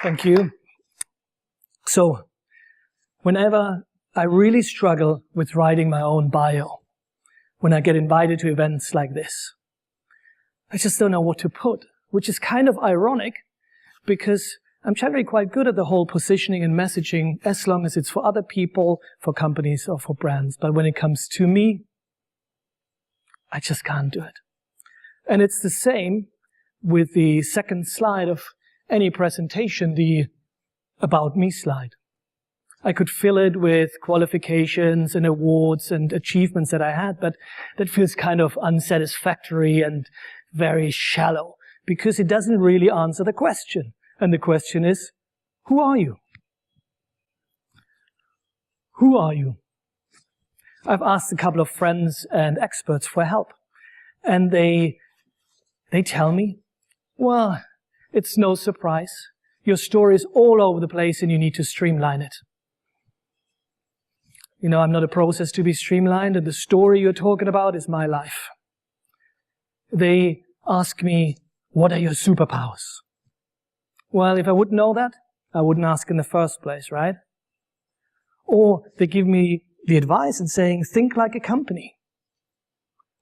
Thank you. So, whenever I really struggle with writing my own bio, when I get invited to events like this, I just don't know what to put, which is kind of ironic because I'm generally quite good at the whole positioning and messaging as long as it's for other people, for companies or for brands. But when it comes to me, I just can't do it. And it's the same with the second slide of any presentation, the About Me slide. I could fill it with qualifications and awards and achievements that I had, but that feels kind of unsatisfactory and very shallow because it doesn't really answer the question. And the question is, who are you? Who are you? I've asked a couple of friends and experts for help, and they tell me, well, it's no surprise. Your story is all over the place and you need to streamline it. You know, I'm not a process to be streamlined, and the story you're talking about is my life. They ask me, what are your superpowers? Well, if I wouldn't know that, I wouldn't ask in the first place, right? Or they give me the advice and saying, think like a company.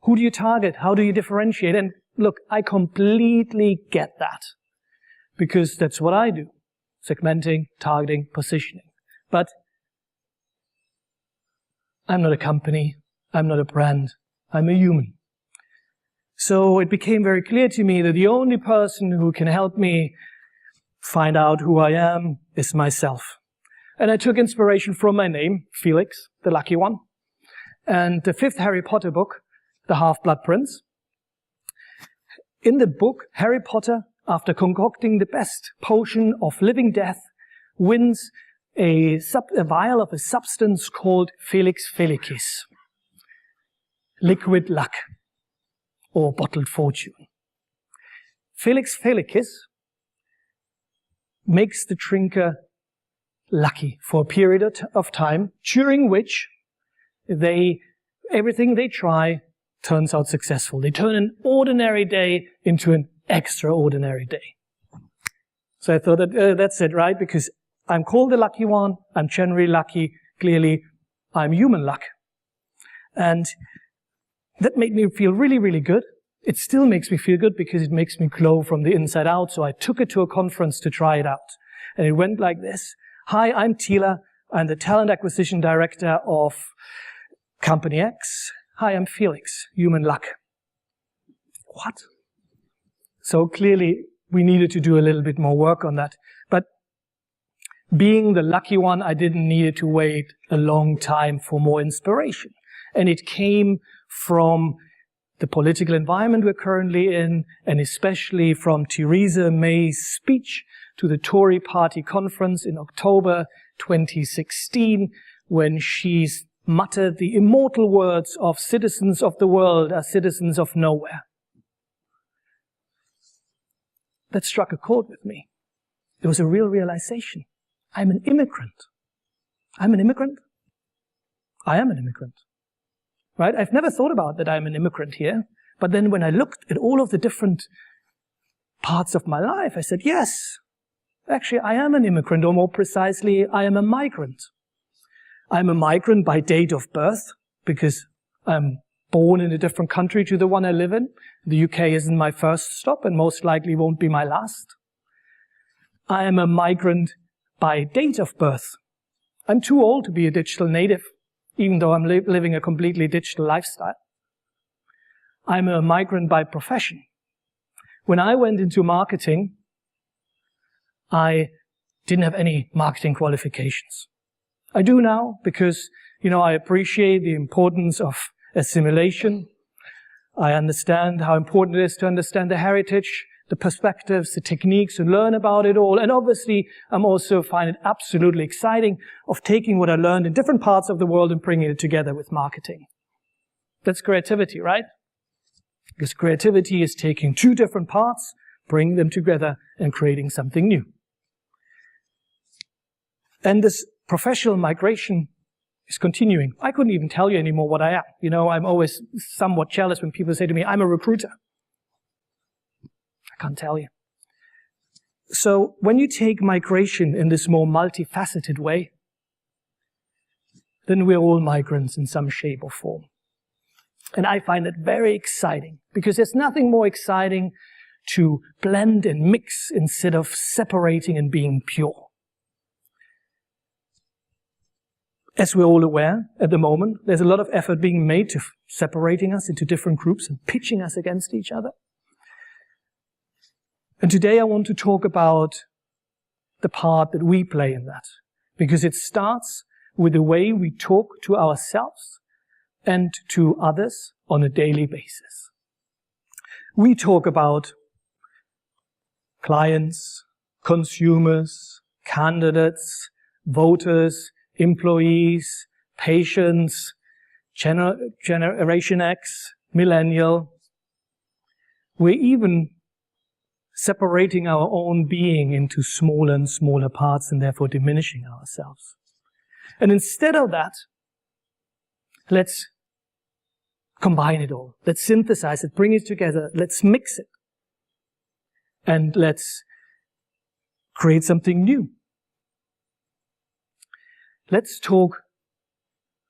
Who do you target? How do you differentiate? And look, I completely get that because that's what I do. Segmenting, targeting, positioning. But I'm not a company. I'm not a brand. I'm a human. So it became very clear to me that the only person who can help me find out who I am is myself. And I took inspiration from my name, Felix, the lucky one, and the 5th Harry Potter book, The Half-Blood Prince. In the book, Harry Potter, after concocting the best potion of living death, wins a vial of a substance called Felix Felicis, liquid luck, or bottled fortune. Felix Felicis makes the drinker lucky for a period of time, during which everything they try turns out successful. They turn an ordinary day into an extraordinary day. So I thought that that's it, right? Because I'm called the lucky one, I'm generally lucky, clearly I'm human luck. And that made me feel really, really good. It still makes me feel good because it makes me glow from the inside out. So I took it to a conference to try it out. And it went like this. Hi, I'm Tila. I'm the Talent Acquisition Director of Company X. Hi, I'm Felix, human luck. What? So clearly we needed to do a little bit more work on that. But being the lucky one, I didn't need to wait a long time for more inspiration. And it came from the political environment we're currently in, and especially from Theresa May's speech to the Tory party conference in October 2016, when she muttered the immortal words of citizens of the world are citizens of nowhere. That struck a chord with me. It was a real realization. I'm an immigrant. I'm an immigrant. I am an immigrant. Right? I've never thought about that I'm an immigrant here. But then when I looked at all of the different parts of my life, I said, yes, actually I am an immigrant, or more precisely, I am a migrant. I'm a migrant by date of birth because I'm born in a different country to the one I live in. The UK isn't my first stop and most likely won't be my last. I am a migrant by date of birth. I'm too old to be a digital native, even though I'm living a completely digital lifestyle. I'm a migrant by profession. When I went into marketing, I didn't have any marketing qualifications. I do now because, I appreciate the importance of assimilation. I understand how important it is to understand the heritage, the perspectives, the techniques, and learn about it all. And obviously, I'm also find it absolutely exciting of taking what I learned in different parts of the world and bringing it together with marketing. That's creativity, right? Because creativity is taking two different parts, bringing them together, and creating something new. And this professional migration is continuing. I couldn't even tell you anymore what I am. I'm always somewhat jealous when people say to me, I'm a recruiter. I can't tell you. So when you take migration in this more multifaceted way, then we're all migrants in some shape or form. And I find it very exciting, because there's nothing more exciting to blend and mix instead of separating and being pure. As we're all aware, at the moment, there's a lot of effort being made to separating us into different groups and pitching us against each other. And today I want to talk about the part that we play in that, because it starts with the way we talk to ourselves and to others on a daily basis. We talk about clients, consumers, candidates, voters, employees, patients, Generation X, millennial. We're even separating our own being into smaller and smaller parts and therefore diminishing ourselves. And instead of that, let's combine it all. Let's synthesize it, bring it together, let's mix it. And let's create something new. Let's talk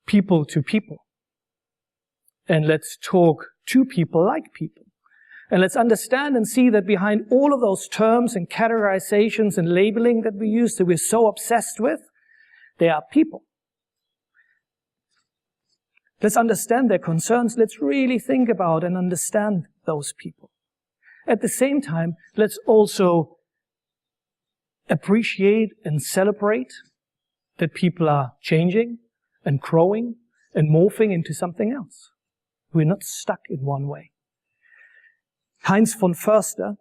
people to people. And let's talk to people like people. And let's understand and see that behind all of those terms and categorizations and labeling that we use, that we're so obsessed with, they are people. Let's understand their concerns. Let's really think about and understand those people. At the same time, let's also appreciate and celebrate that people are changing and growing and morphing into something else. We're not stuck in one way. Heinz von Förster,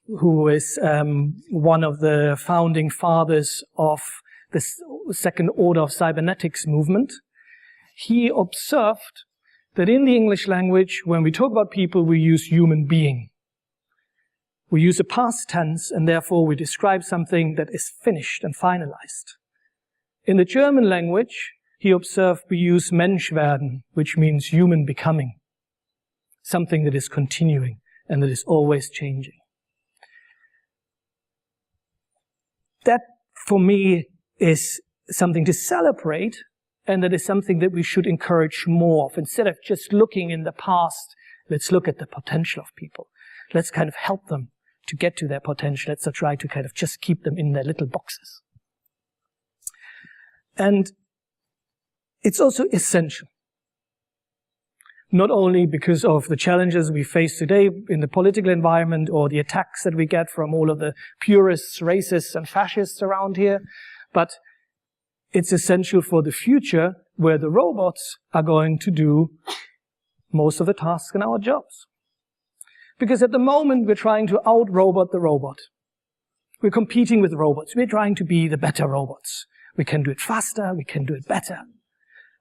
who is one of the founding fathers of the second order of cybernetics movement, he observed that in the English language, when we talk about people, we use human being. We use a past tense, and therefore we describe something that is finished and finalized. In the German language, he observed we use Mensch werden, which means human becoming, something that is continuing and that is always changing. That, for me, is something to celebrate, and that is something that we should encourage more of. Instead of just looking in the past, let's look at the potential of people. Let's kind of help them to get to their potential. Let's not try to kind of just keep them in their little boxes. And it's also essential. Not only because of the challenges we face today in the political environment or the attacks that we get from all of the purists, racists, and fascists around here, but it's essential for the future where the robots are going to do most of the tasks in our jobs. Because at the moment we're trying to out-robot the robot. We're competing with robots. We're trying to be the better robots. We can do it faster, we can do it better.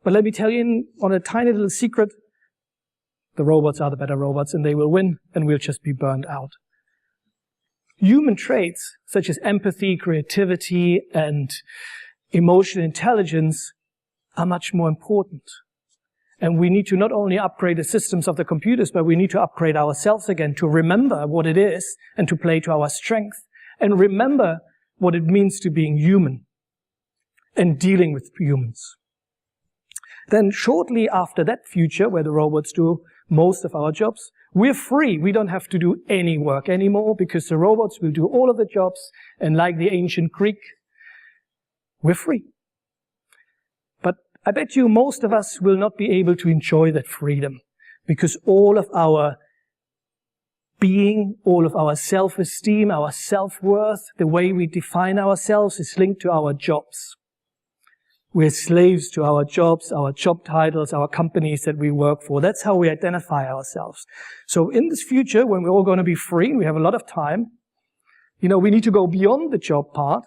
But let me tell you on a tiny little secret, the robots are the better robots and they will win and we'll just be burned out. Human traits such as empathy, creativity, and emotional intelligence are much more important. And we need to not only upgrade the systems of the computers, but we need to upgrade ourselves again to remember what it is and to play to our strength and remember what it means to being human and dealing with humans. Then shortly after that future, where the robots do most of our jobs, we're free. We don't have to do any work anymore because the robots will do all of the jobs, and like the ancient Greek, we're free. But I bet you most of us will not be able to enjoy that freedom because all of our being, all of our self-esteem, our self-worth, the way we define ourselves is linked to our jobs. We're slaves to our jobs, our job titles, our companies that we work for. That's how we identify ourselves. So in this future, when we're all going to be free, we have a lot of time, we need to go beyond the job part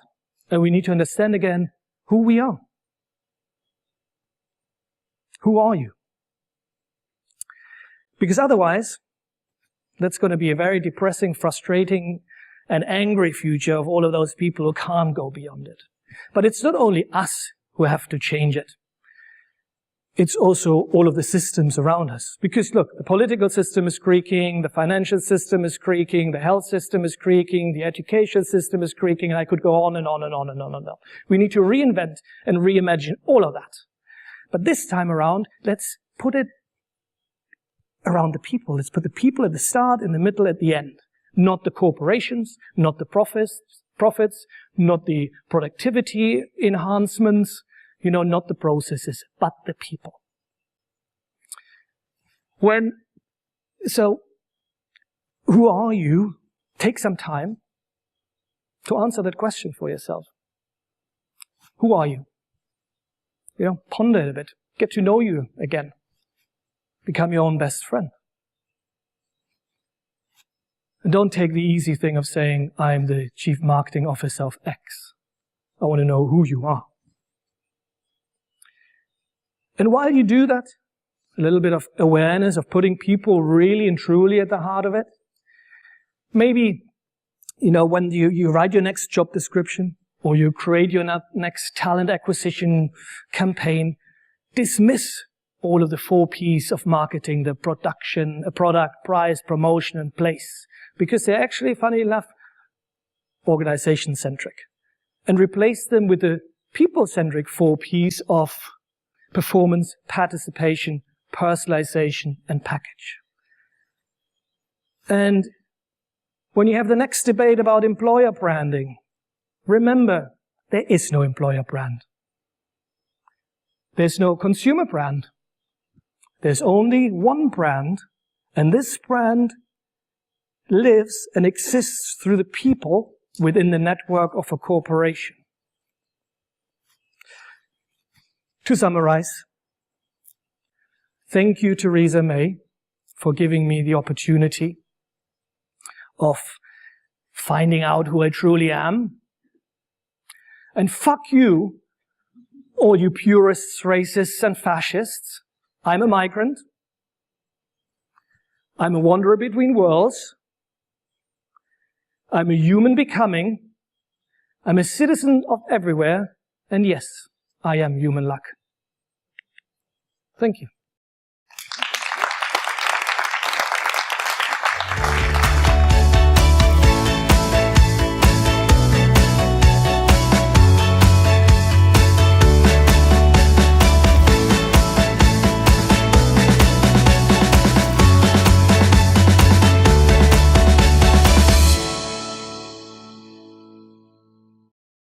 and we need to understand again who we are. Who are you? Because otherwise, that's going to be a very depressing, frustrating, and angry future of all of those people who can't go beyond it. But it's not only us who have to change it. it's also all of the systems around us. Because look, the political system is creaking, the financial system is creaking, the health system is creaking, the education system is creaking, and I could go on and on and on and on and on. We need to reinvent and reimagine all of that. But this time around, let's put it around the people. Let's put the people at the start, in the middle, at the end. Not the corporations, not the profits, not the productivity enhancements, not the processes, but the people. So, who are you? Take some time to answer that question for yourself. Who are you? Ponder it a bit. Get to know you again. Become your own best friend. And don't take the easy thing of saying, I'm the Chief Marketing Officer of X. I want to know who you are. And while you do that, a little bit of awareness of putting people really and truly at the heart of it. Maybe, when you write your next job description or you create your next talent acquisition campaign, dismiss all of the 4 P's of marketing, the production, a product, price, promotion, and place. Because they're actually, funny enough, organization-centric. And replace them with the people-centric 4 P's of performance, participation, personalization, and package. And when you have the next debate about employer branding, remember, there is no employer brand. There's no consumer brand. There's only one brand, and this brand lives and exists through the people within the network of a corporation. To summarize, thank you, Theresa May, for giving me the opportunity of finding out who I truly am. And fuck you, all you purists, racists, and fascists. I'm a migrant. I'm a wanderer between worlds. I'm a human becoming. I'm a citizen of everywhere. And yes, I am human luck. Thank you.